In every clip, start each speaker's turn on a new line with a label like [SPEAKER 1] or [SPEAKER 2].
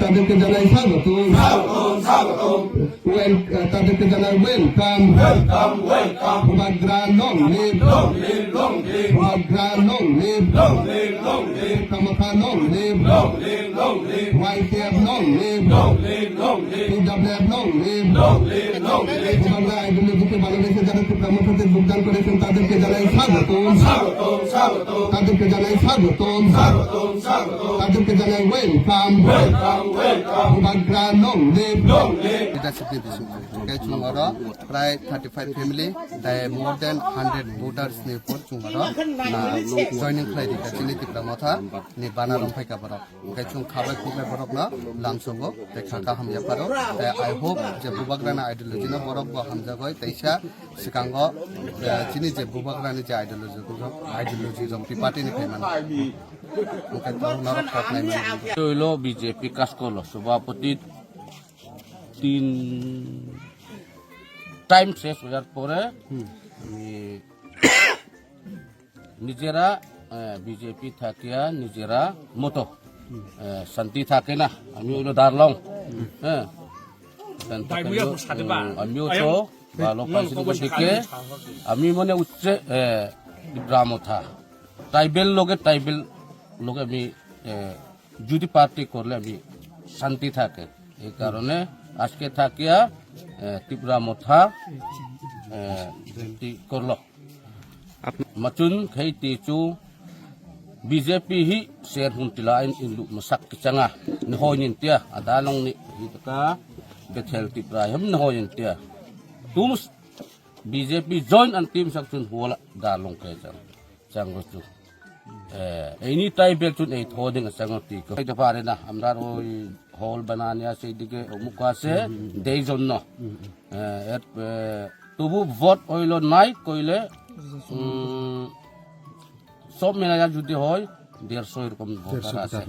[SPEAKER 1] তাদেরকে জানাই স্বাগত, তাদেরকে জানাই ওয়েলকাম। ভূভাগ্রা লং লিভ, ভূভাগ্রা লং লিভ, কামাখা long live, YPF long live, PWF long live. ভূভাগ্রা আইডিওলজিকে ভালোবেসে যারা কর্মসূচিতে যোগদান করেছেন তাদেরকে জানাই স্বাগত, তাদেরকে জানাই স্বাগত, তাদেরকে জানাই ওয়েলকাম। ভূভাগ্রা লং লিভ।
[SPEAKER 2] প্রায় 35 ফ্যামিলি মোর দেন 100 ভোটার্স नि पर चुंगारो जॉइनिंग खालाय दिखा चिनि तिप्रा मथा नि बाना रंफायका बरक ओंखाय चुं खाबाय खुबाय बरक ना लामसंगो ते खाका हामया पारो आई होप जे बुबाग्राना आइडियोलॉजी ना बरक बो हामजागय तैसा सिकांगो चिनि जे बुबाग्रानि जे आइडियोलॉजी जंपि पार्टी नि फायमान ओंखाय तो नरक खातनाय
[SPEAKER 3] হইলো বিজেপি কাজ করলো সভাপতি 3 টাইম শেষ হওয়ার পরে নিজেরা বিজেপি থাকিয়া নিজেরা মতো শান্তি থাকে না আমি হইলো দাঁড়লাম হ্যাঁ আমিও তো ভালো পাইছি আমি মনে উচ্চে ব্রাহ্মথা ট্রাইবেল লোকে আমি যদি পার্টি করলে আমি শান্তি থাকে এই কারণে আজকে থাকিয়া ত্রিপুরা মথা করলো macun kay tichu BJP hi share huntila in indu masak kichanga ni hoyin tia adalong ni hitaka bethel tiprahim ni hoyin tia tumus BJP join an team sakchun huala dalong kay chang rochu any type chun ei thoding asang ti ko ita pare na amra oi hall banania se dige mukha se deizon no tubu vote oilo nai koile সব মিলাইয়া যদি হয় 150 এরকম voter আছে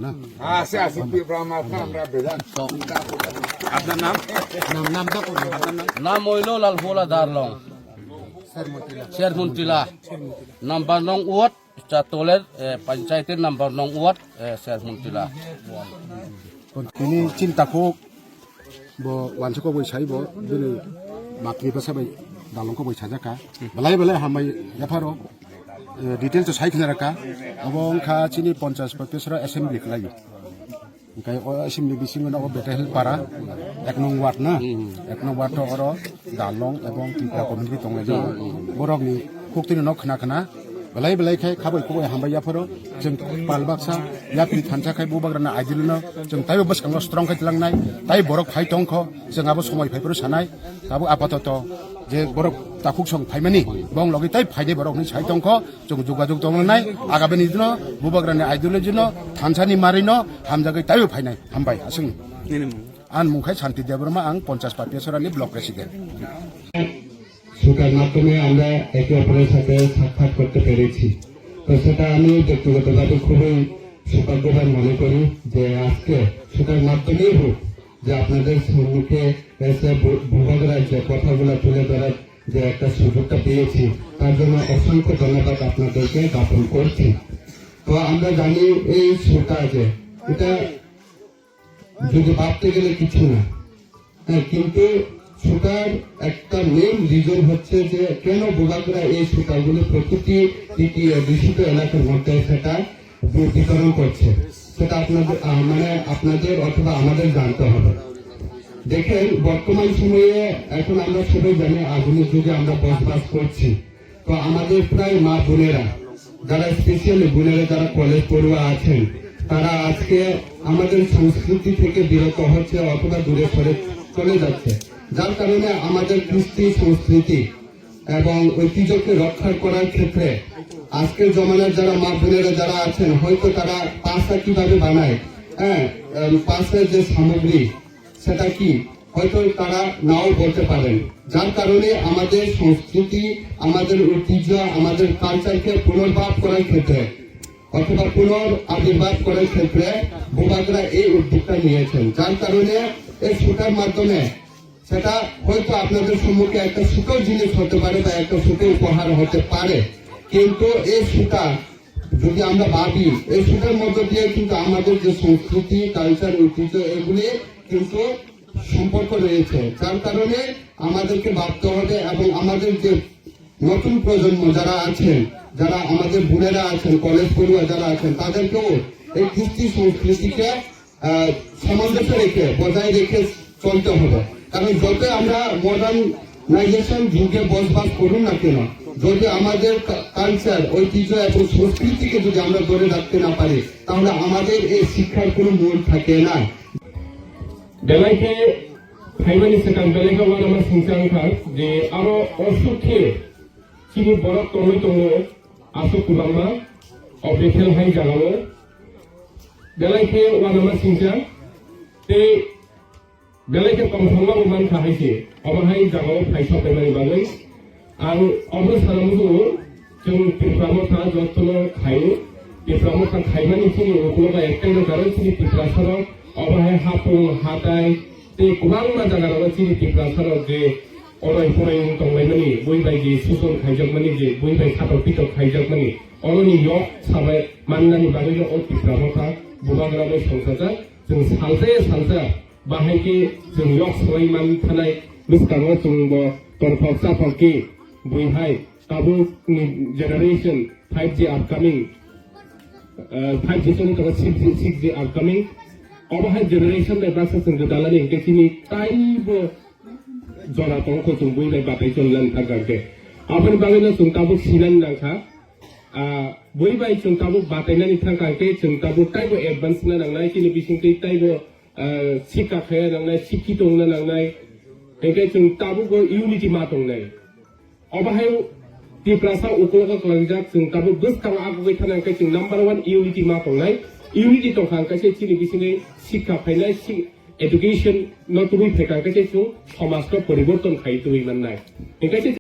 [SPEAKER 4] আপনার
[SPEAKER 3] নাম হইল লালফুলা Darlong শেরমুন্টিলা number নং ওয়ার্ড চাতলের পঞ্চায়েতের নাম্বার নং word শেরমুন্টিলা
[SPEAKER 4] ini cintaku bo wansiko boy sai bo dini makni pa sabai dalong ko boy sajaka balai hamai yaparo detail to sai khna raka abong kha chini 50 professor assembly khlai kai o assembly bising na o betel para ek nong wat na ek nong wat to oro dalong ebong tipra community tongle jo borok ni koktini no khna balai khai khabai ko hambai yaparo jeng palbaksa yapi thansa khai bubagrana aidilno jeng tayo bas kang strong khai langnai tai borok phai tongkho jeng abo somoi phai pro sanai abo apato je borok takuk song phaimani bong logi tai phaide borok ni sai tongkho jeng jogajog tongnai agabeni dino bubagrana aidilno no thansani marino hamjagai tayo phainai hambai asing an mungkhai shanti debrama ang 50 পাপিয়াছরানি block president
[SPEAKER 1] সুতার মাধ্যমে আমরা একে অপরের সাথে সাক্ষাৎ করতে পেরেছি তো সেটা আমি ব্যক্তিগতভাবে খুবই সৌভাগ্যবান মনে করি যে আজকে সুতার মাধ্যমেই হোক যে আপনাদের সম্মুখে এসে ভূভাগের যে কথাগুলো তুলে ধরার যে একটা সুযোগটা পেয়েছি তার জন্য অসংখ্য ধন্যবাদ আপনাদেরকে জ্ঞাপন করছি। তো আমরা জানি এই সুতা যে এটা যদি ভাবতে গেলে কিছু না হ্যাঁ কিন্তু সুতার একটা মেইন রিজন হচ্ছে যে কেন বুবাগরা এই সুতাগুলো প্রকৃতি দূষিত এলাকার মধ্যে সেটা বিতরণ করছে সেটা আপনাদের আপনাদের অথবা আমাদের জানতে হবে। দেখেন বর্তমান সময়ে এখন আমরা সবাই জানি আধুনিক যুগে আমরা বসবাস করছি তো আমাদের প্রায় মা বোনেরা যারা স্পেশালি বোনেরা যারা কলেজ পড়ুয়া আছেন তারা আজকে আমাদের সংস্কৃতি থেকে বিরত হচ্ছে অথবা দূরে সরে চলে যাচ্ছে যার কারণে আমাদের কৃষ্টি সংস্কৃতি এবং ঐতিহ্যকে রক্ষা করার ক্ষেত্রে আজকের জমানার যারা মা বোনেরা যারা আছেন হয়তো তারা পাঁচটা কিভাবে বানায় হ্যাঁ পাঁচের যে সামগ্রী সেটা কি হয়তো তারা নাও বলতে পারেন যার কারণে আমাদের সংস্কৃতি আমাদের ঐতিহ্য আমাদের কালচারকে পুনর্ভাব করার ক্ষেত্রে অথবা পুনর্আবির্ভাব করার ক্ষেত্রে বুবাগরা এই উদ্যোগটা নিয়েছেন যার কারণে এই সুতার মাধ্যমে সেটা হয়তো আপনাদের সম্মুখে একটা সুতো জিনিস হতে পারে বা একটা সুতো উপহার হতে পারে কিন্তু এই সুতা যদি আমরা ভাবি এই সুখের মধ্য দিয়ে কিন্তু আমাদের যে সংস্কৃতি কালচার ঐতিহ্য এগুলি কিন্তু সম্পর্ক রয়েছে, যার কারণে আমাদেরকে ভাবতে হবে এবং আমাদের যে নতুন প্রজন্ম যারা আছেন, যারা আমাদের বোনেরা আছেন, কলেজ পড়ুয়া যারা আছেন, তাদেরকেও এই কৃষ্টি সংস্কৃতিকে সামঞ্জস্য রেখে বজায় রেখে চলতে হবে। কারণ যত আমরা মডার্নাইজেশন যুগে বসবাস করুন না কেন, যদি আমাদের কালচার ঐতিহ্য এবং সংস্কৃতিকে যদি আমরা ধরে রাখতে না পারি, তাহলে আমাদের এই শিক্ষার কোনো মূল থাকে না।
[SPEAKER 5] বেলাইকে ফাইবানি সেকান বেলাইকে ওয়ানামা সিংসাংখার যে আরো অসুখে চিনি বড় তঙ্গই তঙ্গ আসো কুলামা অবেথেল হাই জাগাও বেলাইকে ওয়ানামা সিংসাং তে বেলাইকে কমসংলা উমান খাহাইছে অবাহাই জাগাও ফাইসা পেমানি বাगै आं अब्र सानांगौ जों पिफ्रामथा जत्न खायो पिफ्रामथा खायमानि चिनि उकुलगा एकटेंग गारो चिनि पिफ्रासाराव अबाहाय हापुं हाताय ते गोबां जागाराव चिनि पिफ्रासाराव जे अराय फरायनो दंलायमानि बयबायदि सुसन खायजाकमानि जे बयबाय खाथक पिथक खायजाकमानि अरनि यक साबाय माननानि बागैनो अ पिफ्रामथा बुबाग्राबो संसाजा जों सालसे बाहायके जों यक सबाय मान थानाय लुस्काङो जोंबो तरफाव साफावके बुहाय काबु generation 5G upcoming 5G soni to 6G upcoming अबहाय generation दे बासा जों गदालानि केसिनि ताइबो जरा तंखौ जों बुइनाय बाथाय जोंलान थागारदे आबनि बागैनो जों काबु सिनान नांखा बुइबाय जों काबु बाथायनानि थांखांके जों काबु ताइबो एडभान्स ना नांनाय किनि बिसिंकै ताइबो सिका खाया नांनाय सिखि दंना नांनाय एके जों काबु गो यूनिटी मा दंनाय अबाहाय पिफ्रासा उकुलगा कलांजाक जों काबु गोसखां आगुगै थानायखाय जों नम्बर 1 यूनिटी मा दंनाय यूनिटी दंखांखायसो चिनि बिसिङै शिक्षा फायनाय एडुकेशन न तुबुय फैखांखायसो जों समाजखौ परिवर्तन खायो तुबुय माननाय ओंखायसो